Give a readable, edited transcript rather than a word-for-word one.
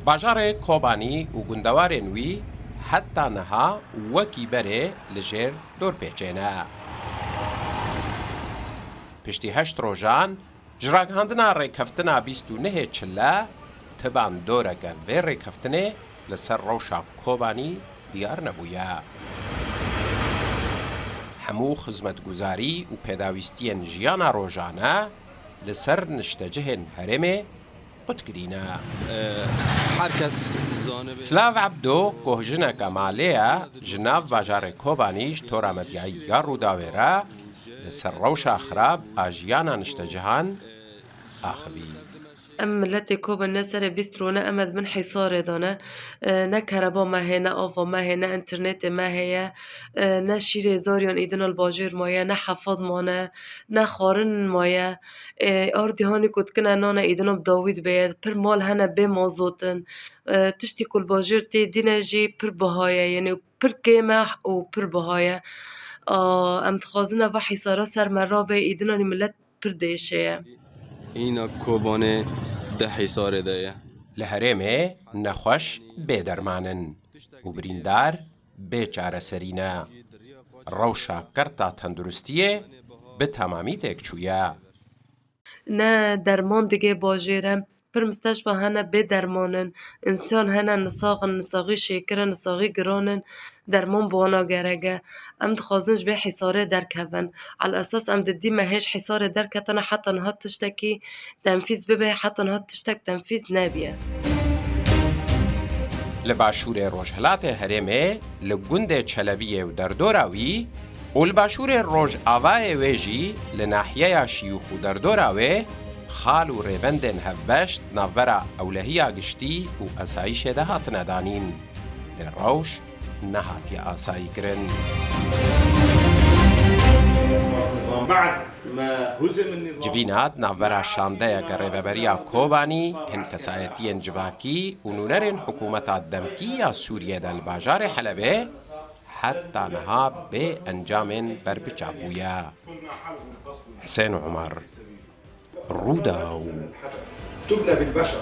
باجار کوبانی و گندوارن وی حتی نها وکی بره لجر دور پیچینه. پشتی 8 روزان جراگاندنا ریکفتنا 29 چله تبان دورگه و ریکفتنه لسر روشا کوبانی دیار نبویه. همو خزمتگزاری و پیداویستین جیانا روزانه لسر نشتجهن هرمه قدگرینه. سلاو عبدو که کمالیه جناف باجار کوبانیش تورا مدیعی یا رو داویره لسر روشا خراب آجیانا نشتجهان آخوی. ملت کوبا نسر بیسترونه امد من حصار دانه نه کربا ما هی نه آوا ما هی نه انترنت ما هی نه شیر زاریان ایدن الباجر مایه نه حفاظ مانه نه خارن مایه آردی هانی کد کنه نانه ایدن داوید باید پر مال هنه به مازوتن تشتی کل باجر تی دینه جی پر بهایه یعنی پر قیمه و پر بهایه ام تخازنه و حصارا سر مرابه ایدنانی ملت پر دیشه. اینا کوبانه ده حصار ده لهرمه نخوش بدرمانن و بریندار بیچاره سرینه. روشا کرتا تندرستیه به تمامی تکچویه. نه درمان دیگه باجیرم پر مستشفى هنا بدرمانن انسان هنا نساغی شکر نساغی گرانن درمان بوانا گرگه ام دخوازنش به حصاره درکبن على اساس ام ددی مهش حصاره درکتن حتی نهات تشتکی تنفیذ ببه حتی نهات تشتک تنفیذ نبیه. لباشور روجهلات هرمه لگند چلبیه و دردوراوی و لباشور روج آوای ویجی لناحیه شیوخ و دردوراوی خال و ریبندن هفبشت نافبرا اولهی گشتی و اسایش دهات ندانین لروش نهاتی آسایی کرن. جوینات نافبرا شانده گریببریا کوبانی هنکسایتین جواکی و نونرین حکومت دمکی سوریه دل باجار حلبه حتى نها بأنجام بربچابويا. حسين عمر روداو تبلى بالبشر